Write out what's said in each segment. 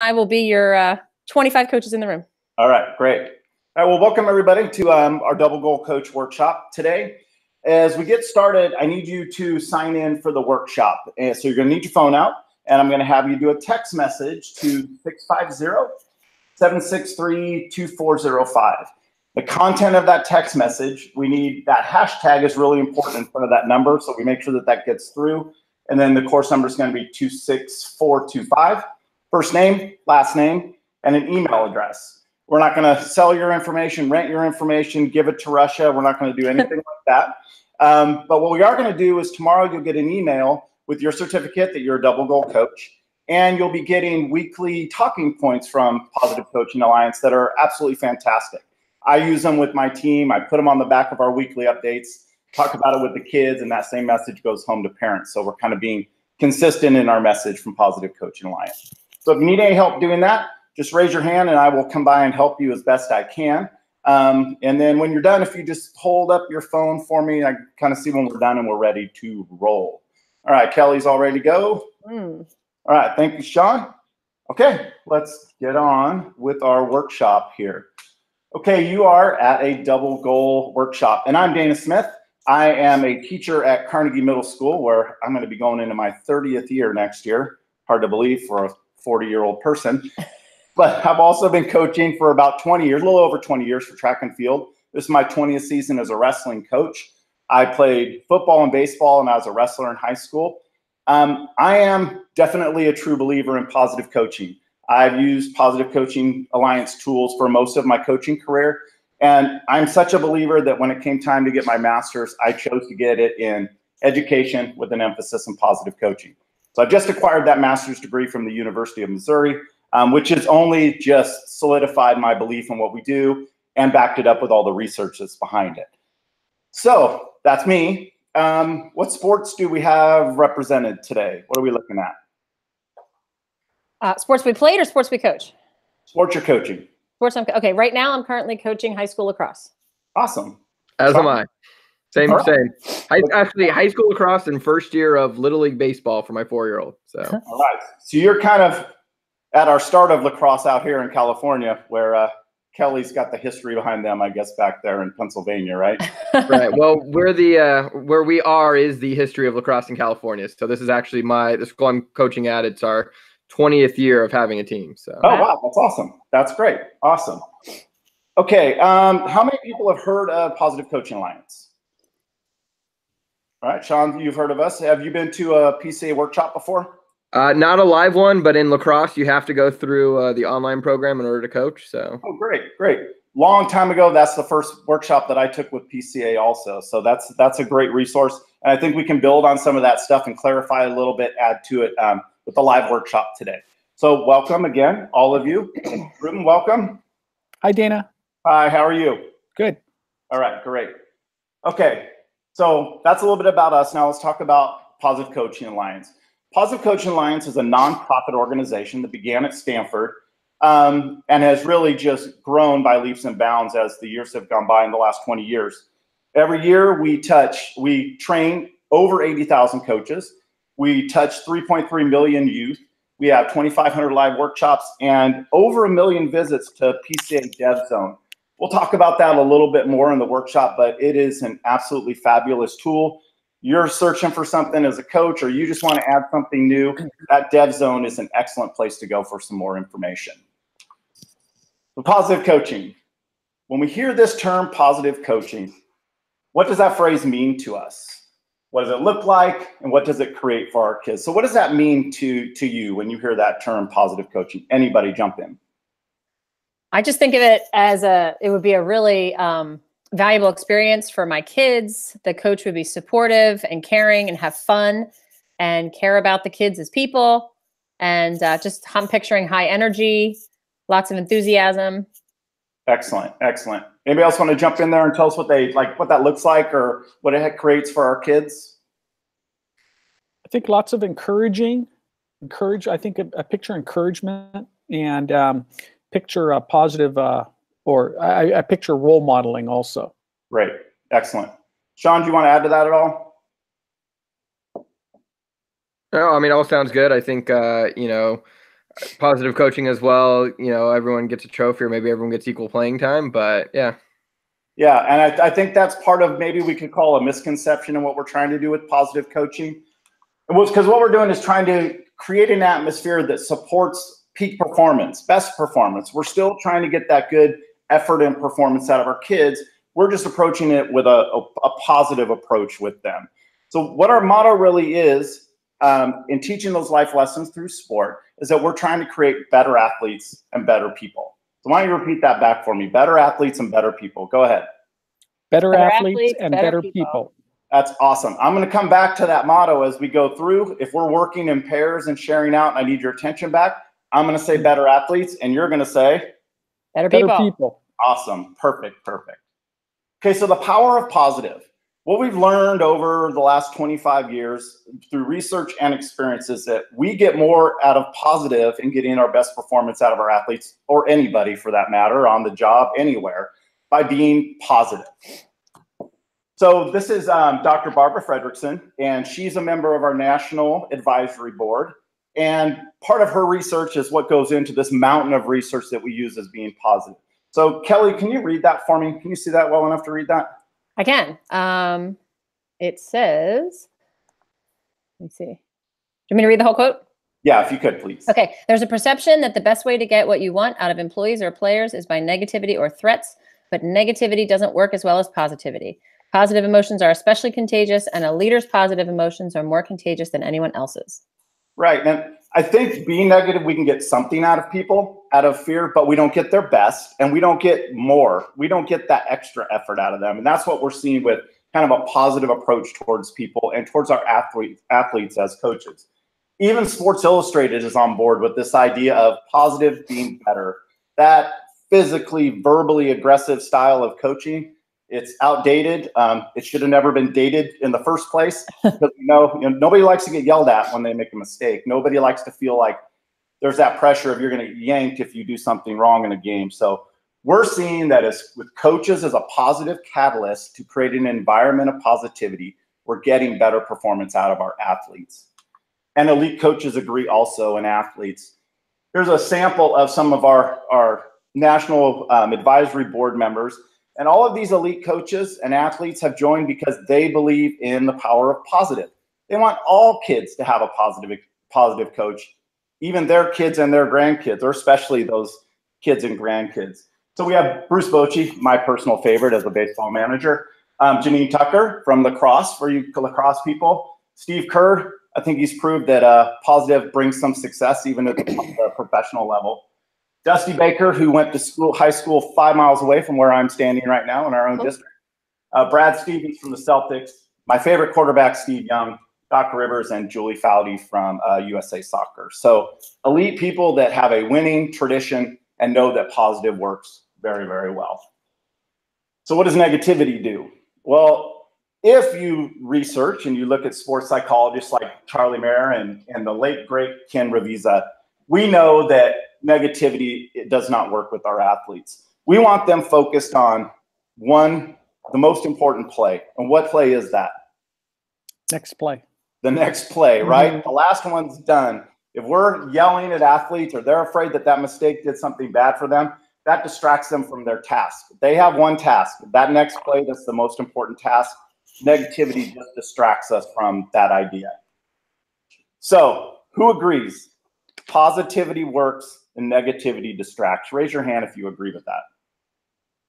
I will be your 25 coaches in the room. All right, great. All right, well, welcome everybody to our Double Goal Coach Workshop today. As we get started, I need you to sign in for the workshop. And so you're going to need your phone out, and I'm going to have you do a text message to 650-763-2405. The content of that text message, we need that hashtag is really important in front of that number, so we make sure that that gets through. And then the course number is going to be 26425. First name, last name, and an email address. We're not going to sell your information, rent your information, give it to Russia. We're not going to do anything like that. But what we are going to do is tomorrow you'll get an email with your certificate that you're a double goal coach, and you'll be getting weekly talking points from Positive Coaching Alliance that are absolutely fantastic. I use them with my team. I put them on the back of our weekly updates, talk about it with the kids, and that same message goes home to parents. So we're kind of being consistent in our message from Positive Coaching Alliance. So if you need any help doing that, just raise your hand and I will come by and help you as best I can. And then when you're done, if you just hold up your phone for me, I kind of see when we're done and we're ready to roll. All right, Kelly's all ready to go. All right, thank you, Sean. Okay, let's get on with our workshop here. Okay, you are at a double goal workshop, and I'm Dana Smith. I am a teacher at Carnegie Middle School, where I'm going to be going into my 30th year next year. Hard to believe for a 40-year-old person. But I've also been coaching for about 20 years, a little over 20 years for track and field. This is my 20th season as a wrestling coach. I played football and baseball, and I was a wrestler in high school. I am definitely a true believer in positive coaching. I've used Positive Coaching Alliance tools for most of my coaching career. And I'm such a believer that when it came time to get my master's, I chose to get it in education with an emphasis on positive coaching. So I just acquired that master's degree from the University of Missouri, which has only just solidified my belief in what we do and backed it up with all the research that's behind it. So that's me. What sports do we have represented today? What are we looking at? Sports we played or sports we coach? Sports you're coaching. Sports okay, right now I'm currently coaching high school lacrosse. Awesome. As am I. Same. Actually, high school lacrosse and first year of Little League baseball for my 4-year-old. So. All right. So you're kind of at our start of lacrosse out here in California, where Kelly's got the history behind them, I guess, back there in Pennsylvania, right? Right. Well, where we are is the history of lacrosse in California. So this is actually the school I'm coaching at. It's our 20th year of having a team. So. Oh, wow. That's awesome. That's great. Awesome. Okay. How many people have heard of Positive Coaching Alliance? All right, Sean, you've heard of us. Have you been to a PCA workshop before? Not a live one, but in lacrosse, you have to go through the online program in order to coach. So. Oh, great, great. Long time ago, that's the first workshop that I took with PCA also. So that's a great resource. And I think we can build on some of that stuff and clarify a little bit, add to it with the live workshop today. So welcome again, all of you. Ruben, welcome. Hi, Dana. Hi, how are you? Good. All right, great. Okay, so that's a little bit about us. Now let's talk about Positive Coaching Alliance. Positive Coaching Alliance is a nonprofit organization that began at Stanford and has really just grown by leaps and bounds as the years have gone by in the last 20 years. Every year we train over 80,000 coaches. We touch 3.3 million youth. We have 2,500 live workshops and over 1 million visits to PCA Dev Zone. We'll talk about that a little bit more in the workshop, but it is an absolutely fabulous tool. You're searching for something as a coach or you just want to add something new, that Dev Zone is an excellent place to go for some more information. So positive coaching. When we hear this term positive coaching, what does that phrase mean to us? What does it look like and what does it create for our kids? So what does that mean to you when you hear that term positive coaching? Anybody jump in. I just think of it as it would be a really valuable experience for my kids. The coach would be supportive and caring and have fun and care about the kids as people. And I'm picturing high energy, lots of enthusiasm. Excellent. Excellent. Anybody else want to jump in there and tell us what that looks like or what it creates for our kids? I think lots of I think a picture encouragement and picture a positive, I picture role modeling also. Great. Excellent. Sean, do you want to add to that at all? No, I mean, all sounds good. I think, positive coaching as well. You know, everyone gets a trophy, or maybe everyone gets equal playing time. But yeah. Yeah, and I think that's part of maybe we could call a misconception in what we're trying to do with positive coaching. Because what we're doing is trying to create an atmosphere that supports peak performance, best performance. We're still trying to get that good effort and performance out of our kids. We're just approaching it with a positive approach with them. So what our motto really is in teaching those life lessons through sport is that we're trying to create better athletes and better people. So why don't you repeat that back for me? Better athletes and better people. Go ahead. Better athletes and better people. That's awesome. I'm going to come back to that motto as we go through. If we're working in pairs and sharing out and I need your attention back, I'm going to say better athletes and you're going to say Better people. Awesome. Perfect. Okay, so the power of positive. What we've learned over the last 25 years through research and experience is that we get more out of positive in getting our best performance out of our athletes, or anybody for that matter, on the job, anywhere, by being positive. So this is Dr. Barbara Fredrickson, and she's a member of our National Advisory Board. And part of her research is what goes into this mountain of research that we use as being positive. So Kelly, can you read that for me? Can you see that well enough to read that? I can. It says, let me see. Do you want me to read the whole quote? Yeah, if you could, please. Okay. There's a perception that the best way to get what you want out of employees or players is by negativity or threats, but negativity doesn't work as well as positivity. Positive emotions are especially contagious, and a leader's positive emotions are more contagious than anyone else's. Right. And I think being negative, we can get something out of people, out of fear, but we don't get their best and we don't get more. We don't get that extra effort out of them. And that's what we're seeing with kind of a positive approach towards people and towards our athletes as coaches. Even Sports Illustrated is on board with this idea of positive being better. That physically, verbally aggressive style of coaching, it's outdated. It should have never been dated in the first place. Because nobody likes to get yelled at when they make a mistake. Nobody likes to feel like there's that pressure of you're going to get yanked if you do something wrong in a game. So we're seeing that as with coaches as a positive catalyst to create an environment of positivity, we're getting better performance out of our athletes. And elite coaches agree also, and athletes. Here's a sample of some of our National Advisory Board members. And all of these elite coaches and athletes have joined because they believe in the power of positive. They want all kids to have a positive coach, even their kids and their grandkids, or especially those kids and grandkids. So we have Bruce Bochy, my personal favorite as a baseball manager. Janine Tucker from lacrosse, for you lacrosse people. Steve Kerr, I think he's proved that positive brings some success even at the professional level. Dusty Baker, who went to high school 5 miles away from where I'm standing right now in our own district. Brad Stevens from the Celtics. My favorite quarterback, Steve Young, Doc Rivers, and Julie Foudy from USA Soccer. So elite people that have a winning tradition and know that positive works very, very well. So what does negativity do? Well, if you research and you look at sports psychologists like Charlie Mayer and the late, great Ken Ravizza, we know that negativity, it does not work with our athletes. We want them focused on the most important play. And what play is that? Next play. The next play, right? The last one's done. If we're yelling at athletes or they're afraid that mistake did something bad for them, that distracts them from their task. They have one task. That next play, that's the most important task. Negativity just distracts us from that idea. So who agrees? Positivity works and negativity distracts. Raise your hand if you agree with that.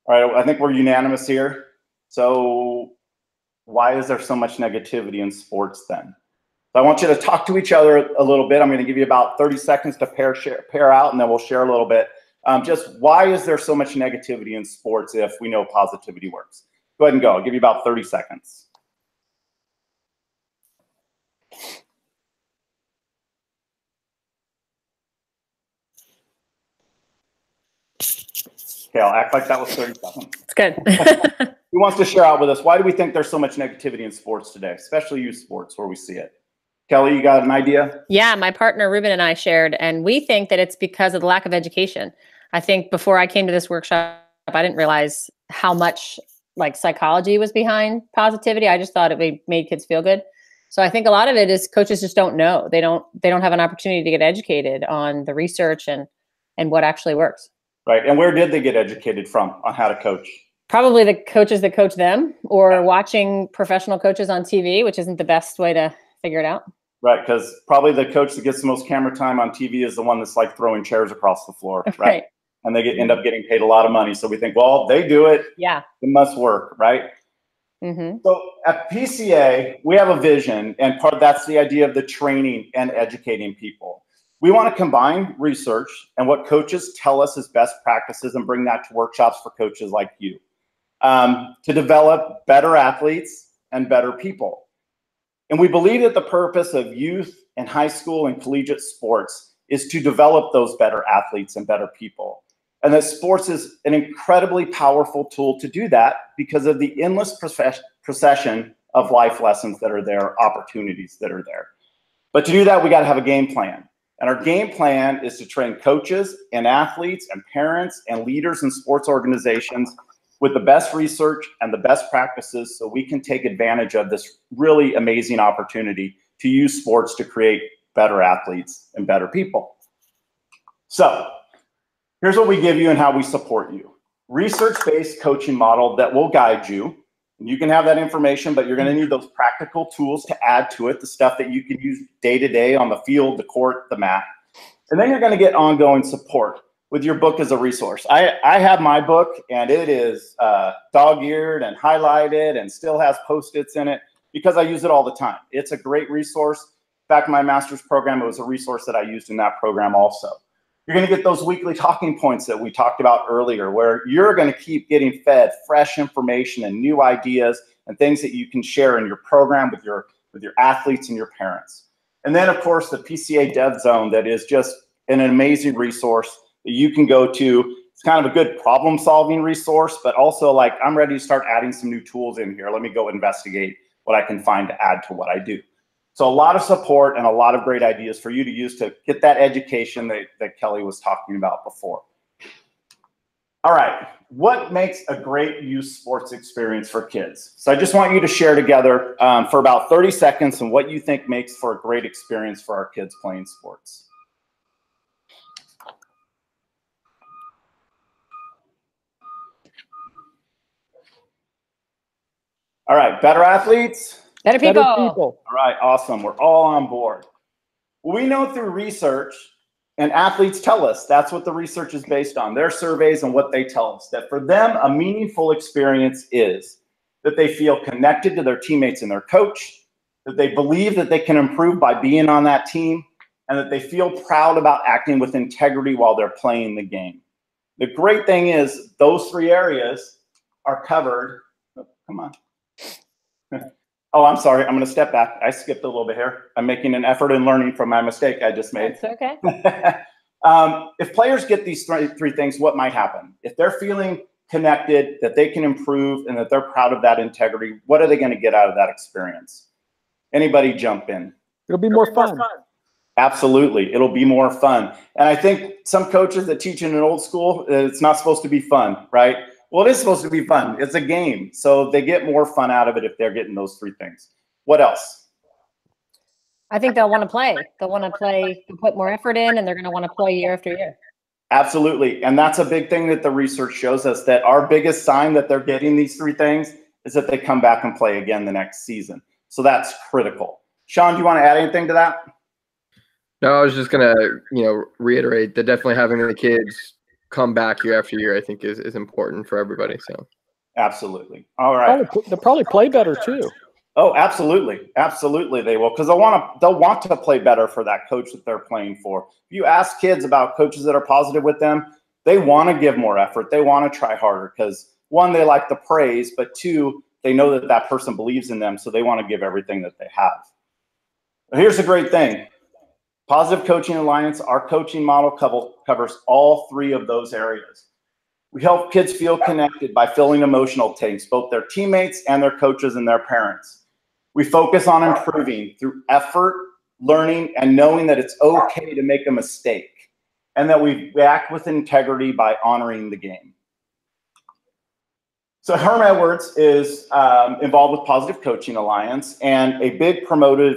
All right, I think we're unanimous here. So why is there so much negativity in sports then? So I want you to talk to each other a little bit. I'm going to give you about 30 seconds to pair out, and then we'll share a little bit. Just why is there so much negativity in sports if we know positivity works? Go ahead and go. I'll give you about 30 seconds. Okay, I'll act like that was 30 seconds. It's good. Who wants to share out with us? Why do we think there's so much negativity in sports today, especially youth sports where we see it? Kelly, you got an idea? Yeah, my partner Ruben and I shared, and we think that it's because of the lack of education. I think before I came to this workshop, I didn't realize how much like psychology was behind positivity. I just thought it made kids feel good. So I think a lot of it is coaches just don't know. They don't have an opportunity to get educated on the research and what actually works. Right. And where did they get educated from on how to coach? Probably the coaches that coach them, or watching professional coaches on TV, which isn't the best way to figure it out. Right, because probably the coach that gets the most camera time on TV is the one that's like throwing chairs across the floor, right? And they end up getting paid a lot of money. So we think, well, they do it. Yeah. It must work, right? So at PCA, we have a vision, and that's the idea of the training and educating people. We want to combine research and what coaches tell us is best practices and bring that to workshops for coaches like you, to develop better athletes and better people. And we believe that the purpose of youth and high school and collegiate sports is to develop those better athletes and better people. And that sports is an incredibly powerful tool to do that because of the endless procession of life lessons that are there, opportunities that are there. But to do that, we got to have a game plan. And our game plan is to train coaches and athletes and parents and leaders in sports organizations with the best research and the best practices so we can take advantage of this really amazing opportunity to use sports to create better athletes and better people. So here's what we give you and how we support you. Research-based coaching model that will guide you. And you can have that information, but you're going to need those practical tools to add to it, the stuff that you can use day to day on the field, the court, the mat. And then you're going to get ongoing support with your book as a resource. I have my book, and it is dog-eared and highlighted and still has Post-its in it because I use it all the time. It's a great resource. Back in my master's program, it was a resource that I used in that program also. You're going to get those weekly talking points that we talked about earlier, where you're going to keep getting fed fresh information and new ideas and things that you can share in your program with your athletes and your parents. And then, of course, the PCA Dev Zone that is just an amazing resource that you can go to. It's kind of a good problem-solving resource, but also like, I'm ready to start adding some new tools in here. Let me go investigate what I can find to add to what I do. So a lot of support and a lot of great ideas for you to use to get that education that Kelly was talking about before. All right, what makes a great youth sports experience for kids? So I just want you to share together for about 30 seconds and what you think makes for a great experience for our kids playing sports. All right, better athletes? Better people. All right, awesome. We're all on board. We know through research, and athletes tell us, that's what the research is based on, their surveys and what they tell us, that for them, a meaningful experience is that they feel connected to their teammates and their coach, that they believe that they can improve by being on that team, and that they feel proud about acting with integrity while they're playing the game. The great thing is those three areas are covered. Oh, come on. Oh, I'm sorry. I'm going to step back. I skipped a little bit here. I'm making an effort in learning from my mistake I just made. That's okay. If players get these three things, what might happen? If they're feeling connected, that they can improve, and that they're proud of that integrity, what are they going to get out of that experience? Anybody jump in? It'll be more fun. Absolutely. It'll be more fun. And I think some coaches that teach in an old school, it's not supposed to be fun, right? Well, it is supposed to be fun. It's a game. So they get more fun out of it if they're getting those three things. What else? I think they'll want to play. They'll want to play, put more effort in, and they're going to want to play year after year. Absolutely. And that's a big thing that the research shows us, that our biggest sign that they're getting these three things is that they come back and play again the next season. So that's critical. Sean, do you want to add anything to that? No, I was just going to, reiterate that definitely having the kids come back year after year, I think is important for everybody. So absolutely. All right. They'll probably play better too. Oh, absolutely. Absolutely. They will. Because they'll want to play better for that coach that they're playing for. If you ask kids about coaches that are positive with them, they want to give more effort. They want to try harder because, one, they like the praise, but two, they know that that person believes in them. So they want to give everything that they have. But here's the great thing. Positive Coaching Alliance, our coaching model covers all three of those areas. We help kids feel connected by filling emotional tanks, both their teammates and their coaches and their parents. We focus on improving through effort, learning, and knowing that it's okay to make a mistake, and that we act with integrity by honoring the game. So Herm Edwards is involved with Positive Coaching Alliance and a big promoter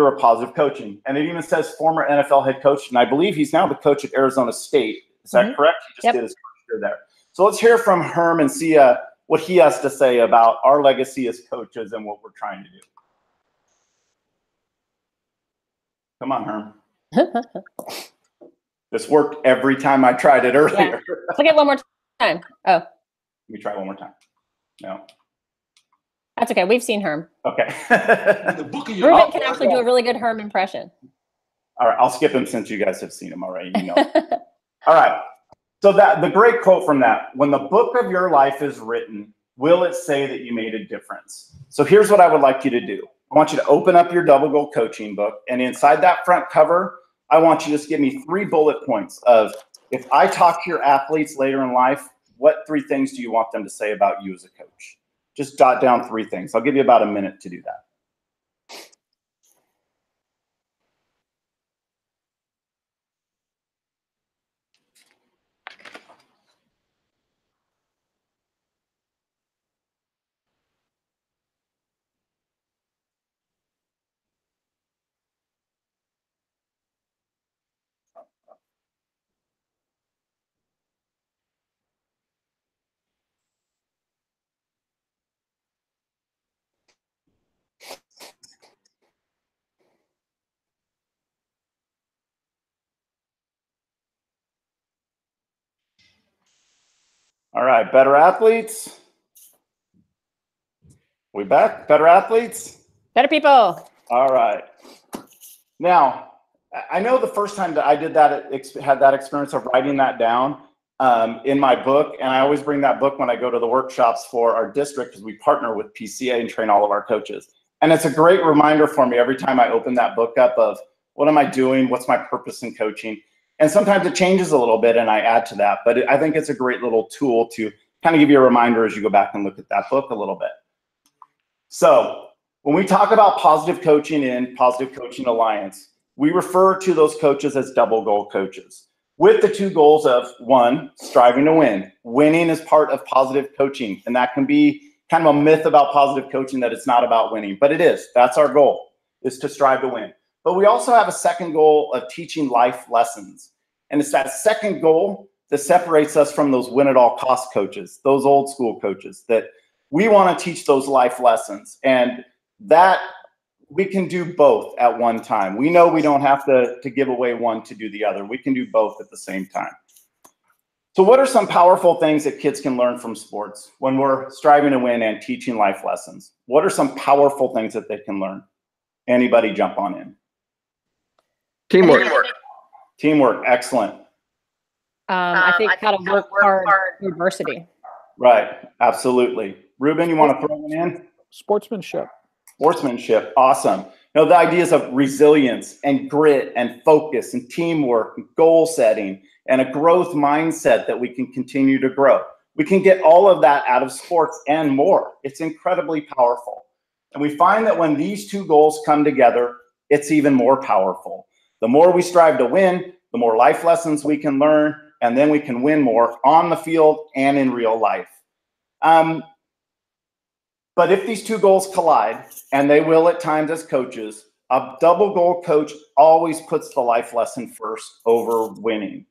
of positive coaching. And it even says former NFL head coach, and I believe he's now the coach at Arizona State. Is that correct? He just did his career there. So let's hear from Herm and see what he has to say about our legacy as coaches and what we're trying to do. Come on, Herm. This worked every time I tried it earlier. Yeah. Click it one more time. Oh. Let me try one more time. No. That's okay. We've seen Herm. Okay. Ruben can actually do a really good Herm impression. All right. I'll skip him since you guys have seen him already. You know. All right. So the great quote from that, when the book of your life is written, will it say that you made a difference? So here's what I would like you to do. I want you to open up your Double Goal Coaching book, and inside that front cover, I want you to just give me 3 bullet points of, if I talk to your athletes later in life, what 3 things do you want them to say about you as a coach? Just jot down 3 things. I'll give you about a minute to do that. All right, better athletes. We back? Better athletes? Better people. All right. Now, I know the first time that I did that, had that experience of writing that down in my book, and I always bring that book when I go to the workshops for our district because we partner with PCA and train all of our coaches. And it's a great reminder for me every time I open that book up of what am I doing? What's my purpose in coaching? And sometimes it changes a little bit and I add to that, but I think it's a great little tool to kind of give you a reminder as you go back and look at that book a little bit. So when we talk about positive coaching in Positive Coaching Alliance, we refer to those coaches as double goal coaches with the 2 goals of 1, striving to win. Winning is part of positive coaching, and that can be kind of a myth about positive coaching that it's not about winning, but it is. That's our goal, is to strive to win. But we also have a second goal of teaching life lessons. And it's that second goal that separates us from those win-at-all-cost coaches, those old school coaches, that we want to teach those life lessons. And that we can do both at one time. We know we don't have to give away one to do the other. We can do both at the same time. So what are some powerful things that kids can learn from sports when we're striving to win and teaching life lessons? What are some powerful things that they can learn? Anybody jump on in? Teamwork. Teamwork, excellent. I think how to work hard through adversity. Right, absolutely. Ruben, you want to throw one in? Sportsmanship. Sportsmanship, awesome. You know, the ideas of resilience and grit and focus and teamwork and goal setting and a growth mindset that we can continue to grow. We can get all of that out of sports and more. It's incredibly powerful. And we find that when these 2 goals come together, it's even more powerful. The more we strive to win, the more life lessons we can learn, and then we can win more on the field and in real life. But if these 2 goals collide, and they will at times as coaches, a double goal coach always puts the life lesson first over winning.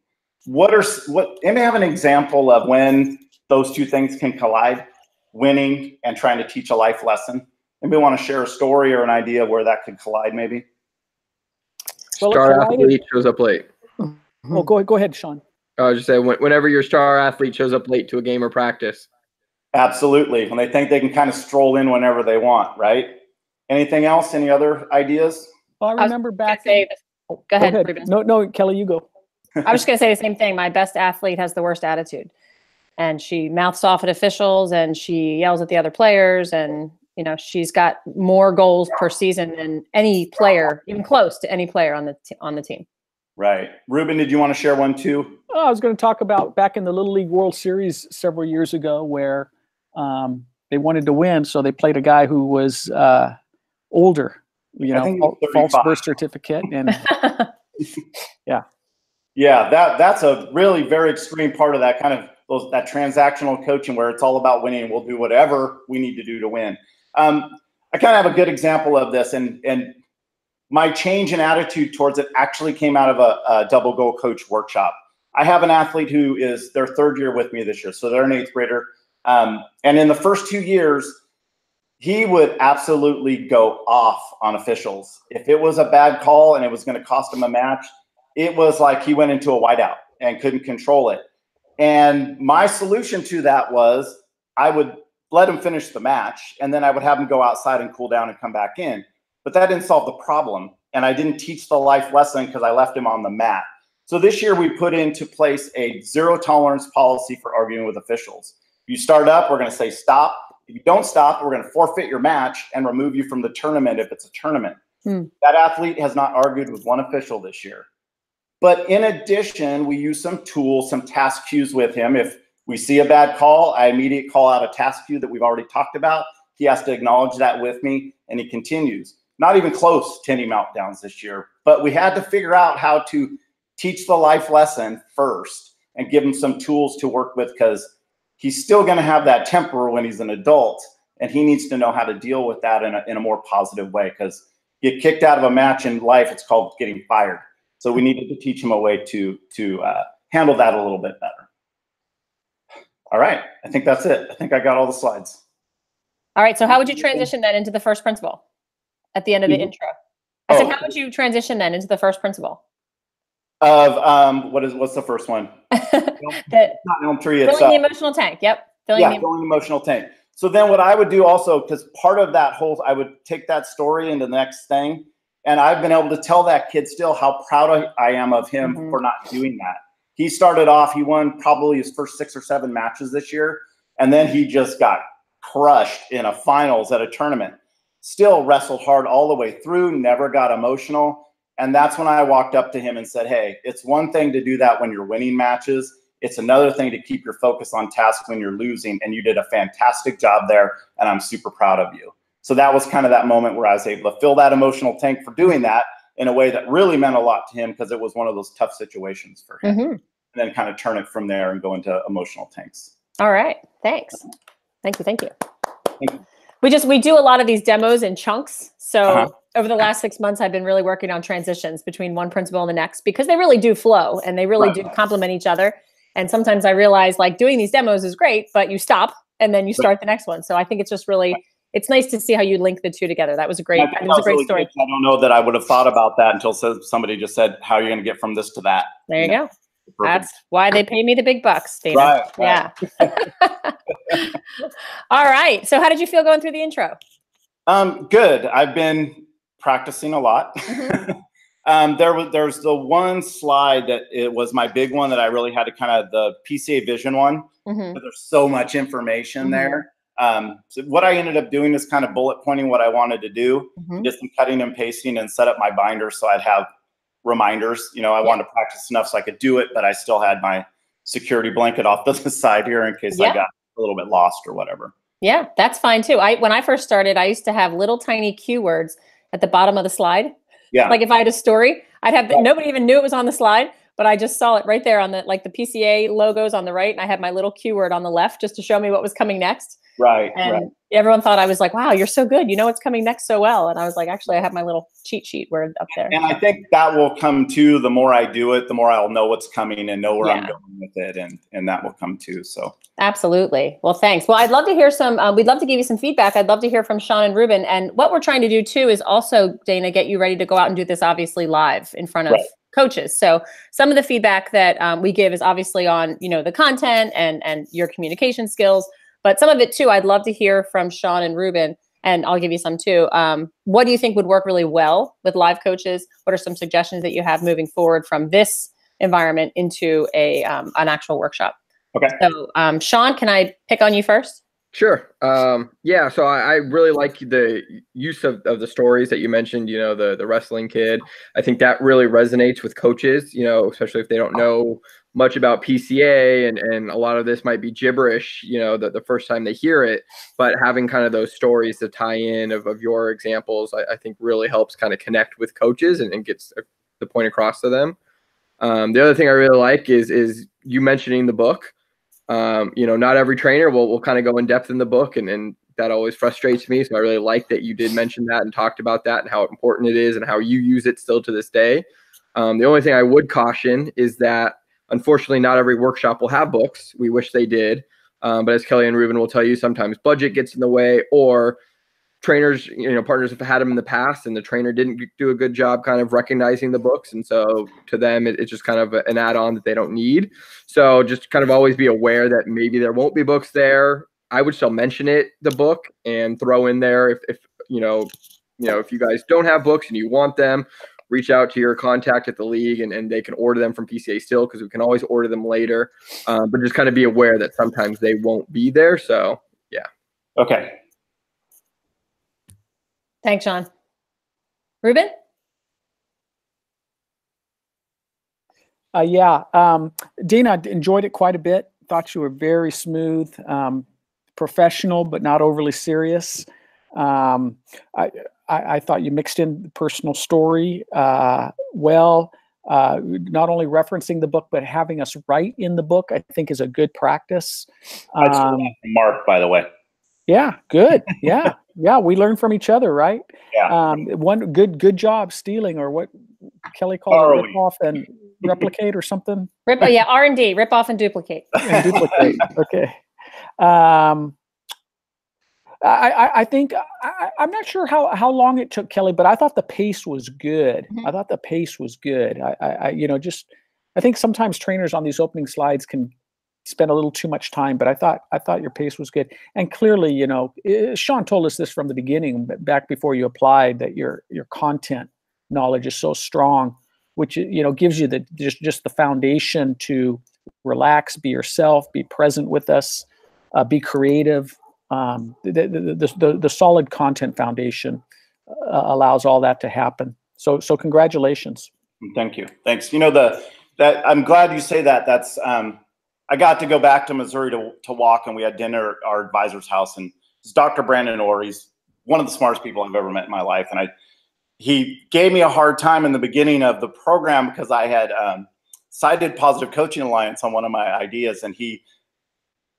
Anybody have an example of when those 2 things can collide, winning and trying to teach a life lesson? Anybody want to share a story or an idea where that could collide maybe? Well, Star athlete shows up late. Oh, go ahead, Sean. I was just saying, whenever your star athlete shows up late to a game or practice. Absolutely. When they think they can kind of stroll in whenever they want, right? Anything else? Any other ideas? Well, I remember back. Go ahead, Ruben. No, Kelly, you go. I was just going to say the same thing. My best athlete has the worst attitude, and she mouths off at officials and she yells at the other players, and she's got more goals per season than any player, even close to any player on the team. Right. Ruben, did you want to share one too? Oh, I was going to talk about back in the Little League World Series several years ago where they wanted to win, so they played a guy who was older, false birth certificate, and yeah. Yeah, that's a really very extreme part of that kind of that transactional coaching where it's all about winning and we'll do whatever we need to do to win. I kind of have a good example of this, and my change in attitude towards it actually came out of a double goal coach workshop. I have an athlete who is their 3rd year with me this year. So they're an 8th grader. And in the first 2 years, he would absolutely go off on officials. If it was a bad call and it was going to cost him a match, it was like he went into a whiteout and couldn't control it. And my solution to that was I would let him finish the match, and then I would have him go outside and cool down and come back in. But that didn't solve the problem. And I didn't teach the life lesson because I left him on the mat. So this year we put into place a 0 tolerance policy for arguing with officials. If you start up, we're going to say stop. If you don't stop, we're going to forfeit your match and remove you from the tournament if it's a tournament. That athlete has not argued with one official this year. But in addition, we use some tools, some task cues with him. If we see a bad call, I immediately call out a task cue that we've already talked about. He has to acknowledge that with me, and he continues. Not even close to any meltdowns this year, but we had to figure out how to teach the life lesson first and give him some tools to work with, because he's still going to have that temper when he's an adult, and he needs to know how to deal with that in a more positive way, because get kicked out of a match in life, it's called getting fired. So we needed to teach him a way to handle that a little bit better. All right, I think that's it. I think I got all the slides. All right, so how would you transition then into the first principle at the end of the intro? I said, how would you transition then into the first principle? Of what's the first one? Not Elm Tree. It's filling the emotional tank. Yep. Filling the emotional tank. So then what I would do also, because part of that whole, I would take that story into the next thing. And I've been able to tell that kid still how proud I am of him for not doing that. He started off, he won probably his first 6 or 7 matches this year. And then he just got crushed in a finals at a tournament. Still wrestled hard all the way through, never got emotional. And that's when I walked up to him and said, hey, it's one thing to do that when you're winning matches. It's another thing to keep your focus on task when you're losing. And you did a fantastic job there. And I'm super proud of you. So that was kind of that moment where I was able to fill that emotional tank for doing that in a way that really meant a lot to him, because it was one of those tough situations for him. And then kind of turn it from there and go into emotional tanks. All right. Thanks. Thank you. Thank you. We do a lot of these demos in chunks. So over the last 6 months, I've been really working on transitions between one principle and the next, because they really do flow and they really do complement each other. And sometimes I realize like doing these demos is great, but you stop and then you start the next one. So I think it's just really, it's nice to see how you link the two together. That was a great, great story. I don't know that I would have thought about that until somebody just said, how are you going to get from this to that? There you go. That's why they pay me the big bucks, Dana. Yeah. All right. So how did you feel going through the intro? Good. I've been practicing a lot. There's the one slide that it was my big one that I really had to kind of, the PCA vision one. But there's so much information there. So what I ended up doing is kind of bullet pointing what I wanted to do, just some cutting and pasting, and set up my binder so I'd have reminders. You know, I wanted to practice enough so I could do it, but I still had my security blanket off to the side here in case I got a little bit lost or whatever. Yeah, that's fine too. When I first started, I used to have little tiny keywords at the bottom of the slide. Yeah. Like if I had a story, I'd have nobody even knew it was on the slide, but I just saw it right there on the the PCA logos on the right, and I had my little keyword on the left just to show me what was coming next. Right. And everyone thought I was like, wow, you're so good. You know what's coming next so well. And I was like, actually, I have my little cheat sheet word up there. And I think that will come too. The more I do it, the more I'll know what's coming and know where I'm going with it. And that will come too. So absolutely. Well, thanks. Well, I'd love to hear we'd love to give you some feedback. I'd love to hear from Sean and Ruben. And what we're trying to do too is also, Dana, get you ready to go out and do this obviously live in front of coaches. So some of the feedback that we give is obviously on, the content and your communication skills. But some of it too, I'd love to hear from Sean and Ruben, and I'll give you some too. What do you think would work really well with live coaches? What are some suggestions that you have moving forward from this environment into an actual workshop? Okay. So Sean, can I pick on you first? Sure. Yeah. So I really like the use of the stories that you mentioned, the wrestling kid. I think that really resonates with coaches, especially if they don't know much about PCA and a lot of this might be gibberish, the first time they hear it, but having kind of those stories to tie in of your examples, I think really helps kind of connect with coaches and gets the point across to them. The other thing I really like is you mentioning the book. Not every trainer will kind of go in depth in the book, and that always frustrates me. So I really like that you did mention that and talked about that and how important it is and how you use it still to this day. The only thing I would caution is that, unfortunately, not every workshop will have books. We wish they did. But as Kelly and Ruben will tell you, sometimes budget gets in the way, or trainers, partners have had them in the past and the trainer didn't do a good job kind of recognizing the books. And so to them, it's just kind of an add-on that they don't need. So just kind of always be aware that maybe there won't be books there. I would still mention the book, and throw in there if you guys don't have books and you want them, reach out to your contact at the league and they can order them from PCA still, because we can always order them later. But just kind of be aware that sometimes they won't be there. So yeah. Okay. Thanks, Sean. Ruben? Dana, enjoyed it quite a bit. Thought you were very smooth, professional, but not overly serious. I thought you mixed in the personal story well. Not only referencing the book, but having us write in the book, I think, is a good practice. That's from Mark, by the way. Yeah, good. Yeah, we learn from each other, right? Yeah. One good job stealing, or what Kelly called it, rip off and replicate or something. R&D, rip off and duplicate. Okay. I think I'm not sure how long it took, Kelly, but I thought the pace was good. Mm-hmm. I thought the pace was good. I think sometimes trainers on these opening slides can spend a little too much time, but I thought your pace was good. And clearly, Sean told us this from the beginning, back before you applied, that your content knowledge is so strong, which gives you just the foundation to relax, be yourself, be present with us, be creative. The solid content foundation allows all that to happen. So congratulations. Thank you. Thanks. That I'm glad you say that. That's I got to go back to Missouri to walk, and we had dinner at our advisor's house, and it's Dr. Brandon Orr. He's one of the smartest people I've ever met in my life, and he gave me a hard time in the beginning of the program because I had cited Positive Coaching Alliance on one of my ideas, and he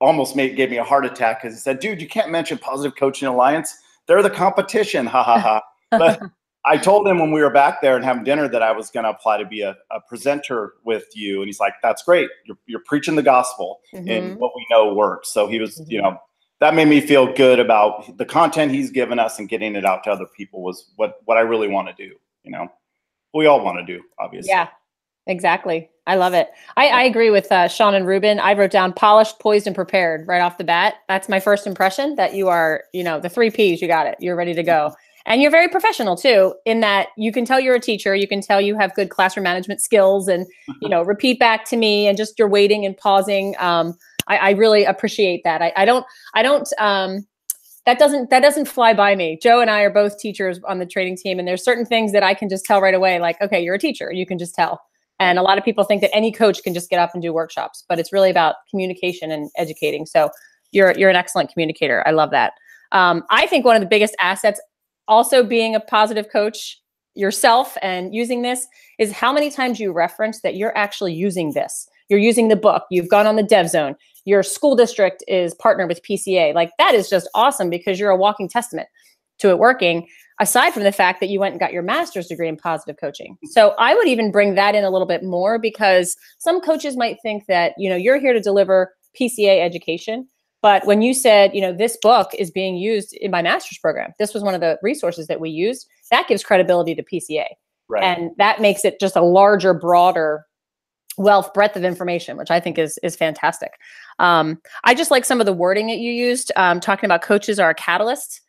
almost gave me a heart attack because he said, "Dude, you can't mention Positive Coaching Alliance. They're the competition." Ha ha ha. But I told him when we were back there and having dinner that I was going to apply to be a presenter with you. And he's like, "That's great. You're preaching the gospel and what we know works." So he was, that made me feel good about the content he's given us, and getting it out to other people was what I really want to do. We all want to do, obviously. Yeah, exactly. I love it. I agree with Sean and Ruben. I wrote down polished, poised, and prepared right off the bat. That's my first impression, that you are, the 3 Ps, you got it. You're ready to go. And you're very professional too, in that you can tell you're a teacher. You can tell you have good classroom management skills, and, repeat back to me, and just your waiting and pausing. I really appreciate that. That doesn't fly by me. Joe and I are both teachers on the training team, and there's certain things that I can just tell right away. Like, okay, you're a teacher. You can just tell. And a lot of people think that any coach can just get up and do workshops, but it's really about communication and educating. So you're an excellent communicator. I love that. I think one of the biggest assets, also being a positive coach yourself and using this, is how many times you reference that you're actually using this. You're using the book. You've gone on the Dev Zone. Your school district is partnered with PCA. Like, that is just awesome, because you're a walking testament to it working, aside from the fact that you went and got your master's degree in positive coaching. So I would even bring that in a little bit more, because some coaches might think that, you're here to deliver PCA education. But when you said, this book is being used in my master's program, this was one of the resources that we used, that gives credibility to PCA. Right. And that makes it just a larger, broader breadth of information, which I think is fantastic. I just like some of the wording that you used, talking about coaches are a catalyst.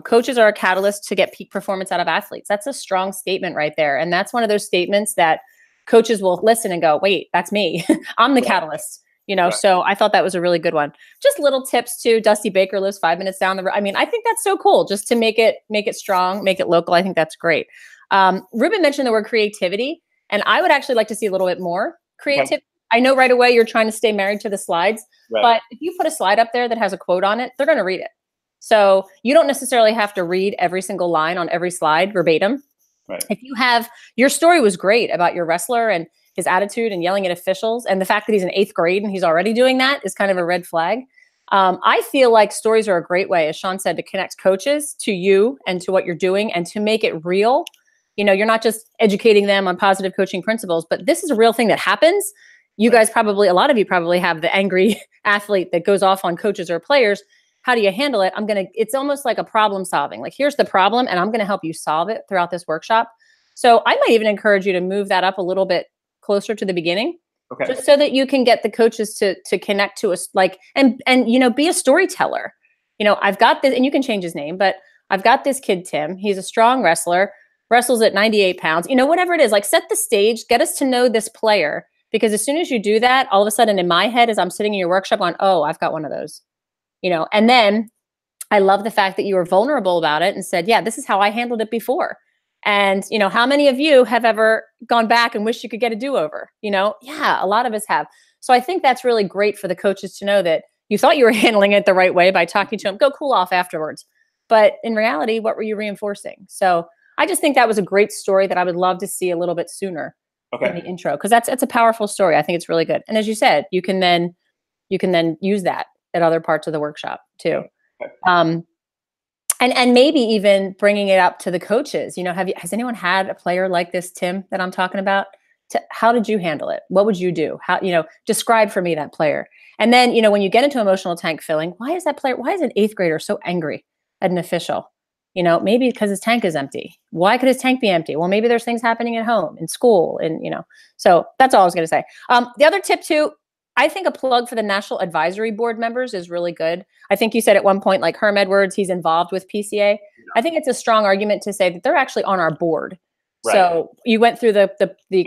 Coaches are a catalyst to get peak performance out of athletes. That's a strong statement right there. And that's one of those statements that coaches will listen and go, wait, that's me. I'm the catalyst. Right. So I thought that was a really good one. Just little tips too. Dusty Baker lives 5 minutes down the road. I mean, I think that's so cool, just to make it strong, make it local. I think that's great. Ruben mentioned the word creativity, and I would actually like to see a little bit more creativity. Okay. I know right away you're trying to stay married to the slides, right, but if you put a slide up there that has a quote on it, they're going to read it. So you don't necessarily have to read every single line on every slide verbatim. Right. If you have, your story was great about your wrestler, and his attitude and yelling at officials. And the fact that he's in 8th grade and he's already doing that is kind of a red flag. I feel like stories are a great way, as Sean said, to connect coaches to you and to what you're doing and to make it real. You know, you're not just educating them on positive coaching principles, but this is a real thing that happens. You guys probably, a lot of you probably have the angry athlete that goes off on coaches or players. How do you handle it? It's almost like a problem solving. Like, here's the problem, and I'm going to help you solve it throughout this workshop. So I might even encourage you to move that up a little bit closer to the beginning. Okay. Just so that you can get the coaches to connect to us, like, and you know, be a storyteller. You know, I've got this, and you can change his name, but I've got this kid, Tim. He's a strong wrestler, wrestles at 98 pounds, you know, whatever it is, like, set the stage, get us to know this player. Because as soon as you do that, all of a sudden in my head, as I'm sitting in your workshop on, oh, I've got one of those, you know. And then I love the fact that you were vulnerable about it and said, yeah, this is how I handled it before. And, you know, how many of you have ever gone back and wished you could get a do-over? You know, yeah, a lot of us have. So I think that's really great for the coaches to know that you thought you were handling it the right way by talking to them, go cool off afterwards. But in reality, what were you reinforcing? So I just think that was a great story that I would love to see a little bit sooner in the intro, because it's a powerful story. I think it's really good. And as you said, you can then use that at other parts of the workshop too. Okay. And maybe even bringing it up to the coaches. You know, has anyone had a player like this, Tim, that I'm talking about? How did you handle it? What would you do? How, you know, describe for me that player. And then, you know, when you get into emotional tank filling, why is an 8th grader so angry at an official? You know, maybe because his tank is empty. Why could his tank be empty? Well, maybe there's things happening at home, in school, and, you know, so that's all I was going to say. The other tip too, I think a plug for the National Advisory Board members is really good. I think you said at one point, like Herm Edwards, he's involved with PCA. Yeah. I think it's a strong argument to say that they're actually on our board. Right. So you went through the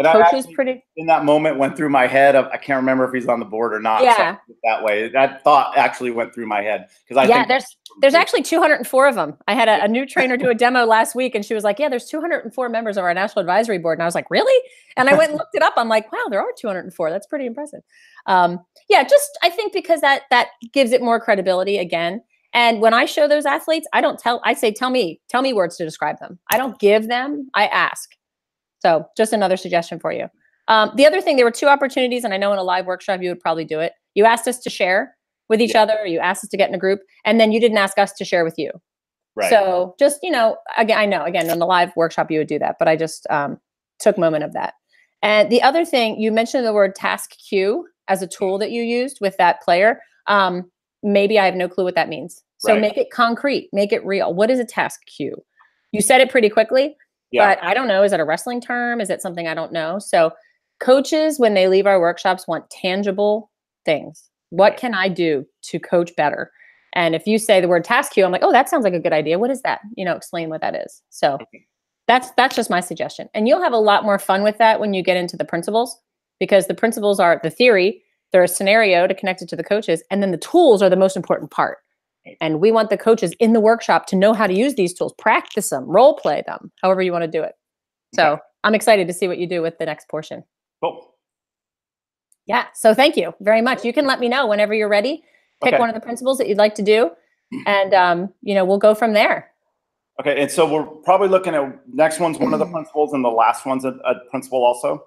coaches pretty. In that moment, went through my head. I can't remember if he's on the board or not. Yeah. So that way, that thought actually went through my head, because I think there's actually 204 of them. I had a new trainer do a demo last week, and she was like, "Yeah, there's 204 members of our National Advisory Board." And I was like, "Really?" And I went and looked it up. I'm like, "Wow, there are 204. That's pretty impressive." Yeah, just I think because that gives it more credibility again. And when I show those athletes, I say, tell me words to describe them. I don't give them, I ask. So just another suggestion for you. The other thing, there were 2 opportunities, and I know in a live workshop, you would probably do it. You asked us to share with each other, or you asked us to get in a group, and then you didn't ask us to share with you. Right. So just, you know, again, in the live workshop, you would do that, but I just took a moment of that. And the other thing, you mentioned the word task queue as a tool that you used with that player. Maybe I have no clue what that means. So make it concrete, make it real. What is a task queue? You said it pretty quickly, but I don't know. Is it a wrestling term? Is it something I don't know? So coaches, when they leave our workshops, want tangible things. What can I do to coach better? And if you say the word task queue, I'm like, oh, that sounds like a good idea. What is that? You know, explain what that is. So that's just my suggestion. And you'll have a lot more fun with that when you get into the principles, because the principles are the theory. They're a scenario to connect it to the coaches. And then the tools are the most important part. And we want the coaches in the workshop to know how to use these tools, practice them, role play them, however you want to do it. So I'm excited to see what you do with the next portion. Cool. Yeah. So thank you very much. You can let me know whenever you're ready. Pick one of the principles that you'd like to do. And, you know, we'll go from there. Okay. And so we're probably looking at next one's one of the principles, and the last one's a principle also.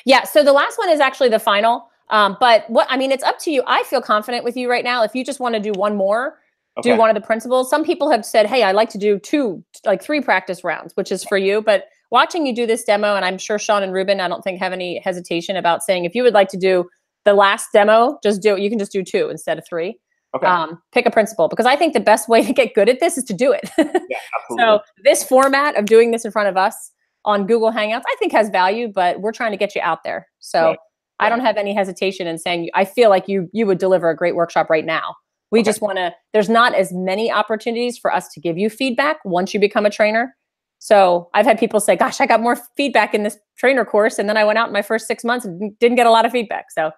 Yeah. So the last one is actually the final. But it's up to you. I feel confident with you right now. If you just want to do one more, do one of the principles. Some people have said, hey, I like to do 3 practice rounds, which is for you. But watching you do this demo, and I'm sure Sean and Ruben, I don't think have any hesitation about saying, if you would like to do the last demo, just do it. You can just do 2 instead of 3. Okay. Pick a principle, because I think the best way to get good at this is to do it. Yeah, absolutely. So this format of doing this in front of us on Google Hangouts, I think has value, but we're trying to get you out there. So I don't have any hesitation in saying, I feel like you would deliver a great workshop right now. We just want to, there's not as many opportunities for us to give you feedback once you become a trainer. So I've had people say, gosh, I got more feedback in this trainer course, and then I went out in my first 6 months and didn't get a lot of feedback. So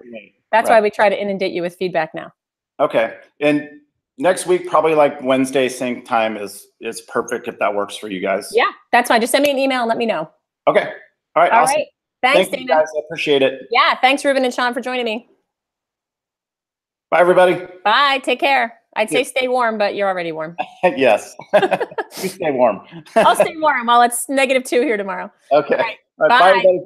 that's why we try to inundate you with feedback now. Okay. And next week, probably like Wednesday, same time is perfect if that works for you guys. Yeah, that's fine. Just send me an email and let me know. Okay. All right. All awesome. Right. Thanks, Dana. Guys. I appreciate it. Yeah. Thanks, Ruben and Sean, for joining me. Bye, everybody. Bye. Take care. I'd say stay warm, but you're already warm. Yes. You stay warm. I'll stay warm while it's -2 here tomorrow. Okay. All right. Bye. Bye, everybody.